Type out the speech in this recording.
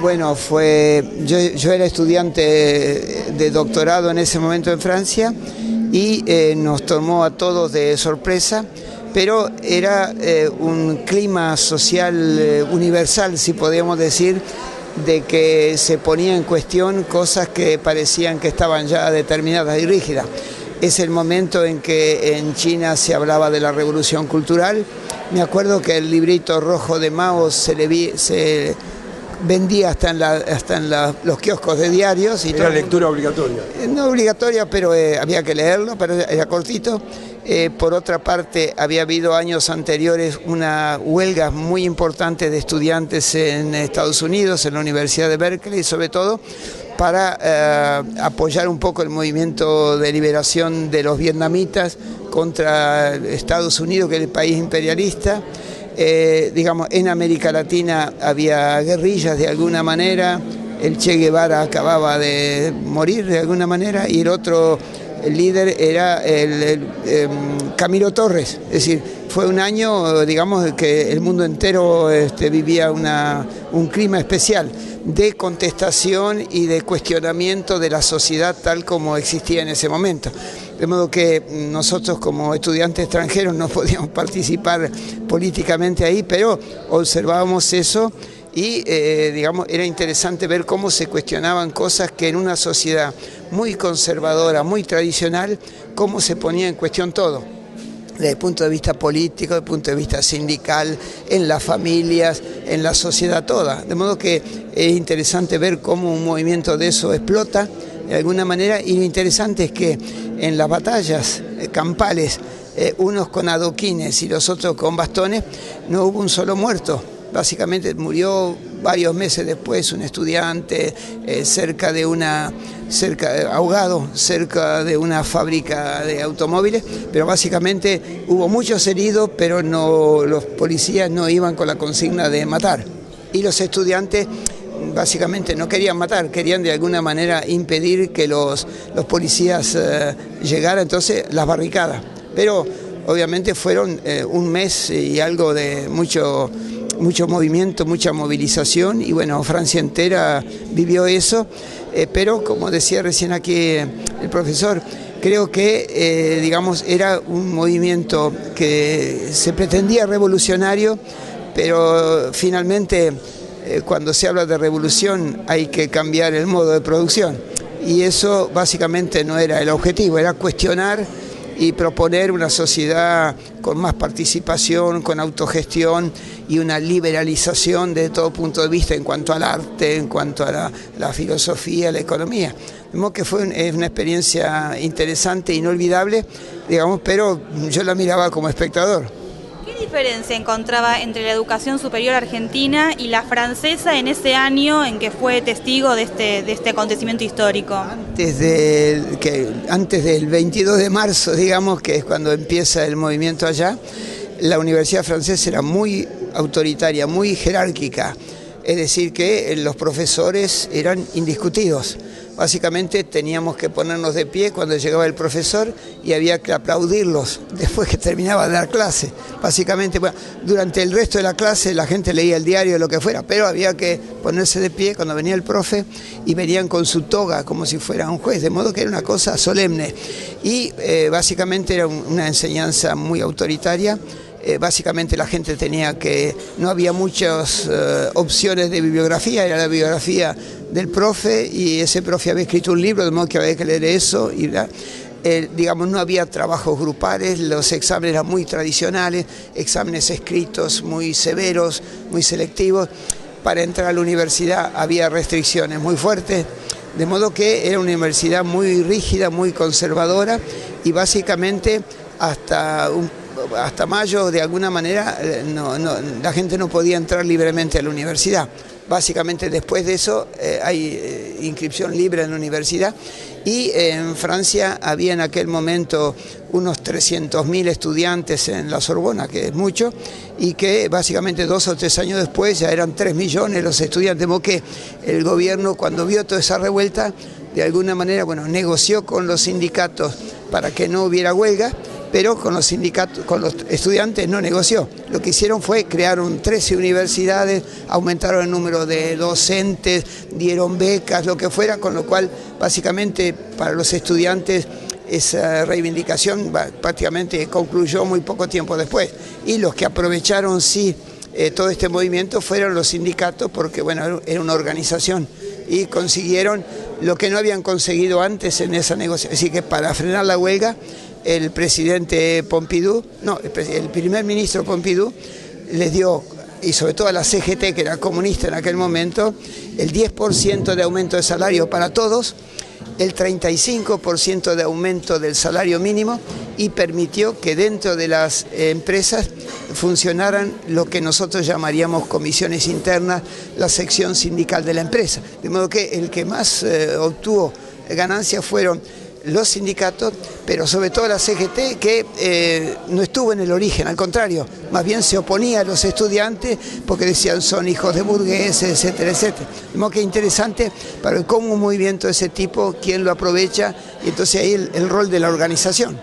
Bueno, yo era estudiante de doctorado en ese momento en Francia y nos tomó a todos de sorpresa, pero era un clima social universal, si podríamos decir, de que se ponía en cuestión cosas que parecían que estaban ya determinadas y rígidas. Es el momento en que en China se hablaba de la revolución cultural. Me acuerdo que el librito rojo de Mao se vendía hasta en los kioscos de diarios. Y era lectura obligatoria. No obligatoria, pero había que leerlo, pero era cortito. Por otra parte, había habido años anteriores una huelga muy importante de estudiantes en Estados Unidos, en la Universidad de Berkeley, sobre todo, para apoyar un poco el movimiento de liberación de los vietnamitas contra Estados Unidos, que es el país imperialista. Digamos, en América Latina había guerrillas de alguna manera, el Che Guevara acababa de morir de alguna manera y el otro líder era Camilo Torres. Es decir, fue un año, digamos, que el mundo entero vivía un clima especial de contestación y de cuestionamiento de la sociedad tal como existía en ese momento. De modo que nosotros como estudiantes extranjeros no podíamos participar políticamente ahí, pero observábamos eso y digamos, era interesante ver cómo se cuestionaban cosas que en una sociedad muy conservadora, muy tradicional, cómo se ponía en cuestión todo. Desde el punto de vista político, desde el punto de vista sindical, en las familias, en la sociedad toda. De modo que es interesante ver cómo un movimiento de eso explota de alguna manera, y lo interesante es que en las batallas campales, unos con adoquines y los otros con bastones, no hubo un solo muerto. Básicamente murió varios meses después un estudiante ahogado cerca de una fábrica de automóviles, pero básicamente hubo muchos heridos, pero los policías no iban con la consigna de matar. Y los estudiantes básicamente no querían matar, querían de alguna manera impedir que los policías llegaran, entonces las barricadas. Pero obviamente fueron un mes y algo de mucho movimiento, mucha movilización, y bueno, Francia entera vivió eso, pero como decía recién aquí el profesor, creo que digamos, era un movimiento que se pretendía revolucionario, pero finalmente cuando se habla de revolución hay que cambiar el modo de producción, y eso básicamente no era el objetivo, era cuestionar y proponer una sociedad con más participación, con autogestión y una liberalización de todo punto de vista en cuanto al arte, en cuanto a la filosofía, la economía. De modo que fue una experiencia interesante, inolvidable, digamos, pero yo la miraba como espectador. ¿Qué diferencia encontraba entre la educación superior argentina y la francesa en ese año en que fue testigo de este acontecimiento histórico? Antes del 22 de marzo, digamos, que es cuando empieza el movimiento allá, la Universidad Francesa era muy autoritaria, muy jerárquica, es decir, que los profesores eran indiscutidos. Básicamente teníamos que ponernos de pie cuando llegaba el profesor y había que aplaudirlos después que terminaba de dar clase. Básicamente, bueno, durante el resto de la clase la gente leía el diario o lo que fuera, pero había que ponerse de pie cuando venía el profe y venían con su toga como si fuera un juez, de modo que era una cosa solemne. Y básicamente era una enseñanza muy autoritaria. Básicamente la gente no había muchas opciones de bibliografía, era la bibliografía del profe y ese profe había escrito un libro, de modo que había que leer eso y digamos, no había trabajos grupales, los exámenes eran muy tradicionales, exámenes escritos muy severos, muy selectivos. Para entrar a la universidad había restricciones muy fuertes, de modo que era una universidad muy rígida, muy conservadora, y básicamente hasta mayo, de alguna manera, la gente no podía entrar libremente a la universidad. Básicamente después de eso hay inscripción libre en la universidad, y en Francia había en aquel momento unos 300.000 estudiantes en la Sorbona, que es mucho, y que básicamente 2 o 3 años después ya eran 3 millones los estudiantes, de modo que el gobierno, cuando vio toda esa revuelta, de alguna manera, bueno, negoció con los sindicatos para que no hubiera huelga, pero con los sindicatos, con los estudiantes no negoció. Lo que hicieron fue crearon 13 universidades, aumentaron el número de docentes, dieron becas, lo que fuera, con lo cual básicamente para los estudiantes esa reivindicación prácticamente concluyó muy poco tiempo después. Y los que aprovecharon todo este movimiento fueron los sindicatos, porque bueno, era una organización y consiguieron lo que no habían conseguido antes en esa negociación. Así que para frenar la huelga, el presidente Pompidou, el primer ministro Pompidou les dio, y sobre todo a la CGT, que era comunista en aquel momento, el 10% de aumento de salario para todos, el 35% de aumento del salario mínimo, y permitió que dentro de las empresas funcionaran lo que nosotros llamaríamos comisiones internas, la sección sindical de la empresa. De modo que el que más obtuvo ganancias fueron los sindicatos, pero sobre todo la CGT, que no estuvo en el origen, al contrario, más bien se oponía a los estudiantes porque decían son hijos de burgueses, etcétera, etcétera. De modo que interesante para cómo un movimiento de ese tipo, quién lo aprovecha, y entonces ahí el rol de la organización.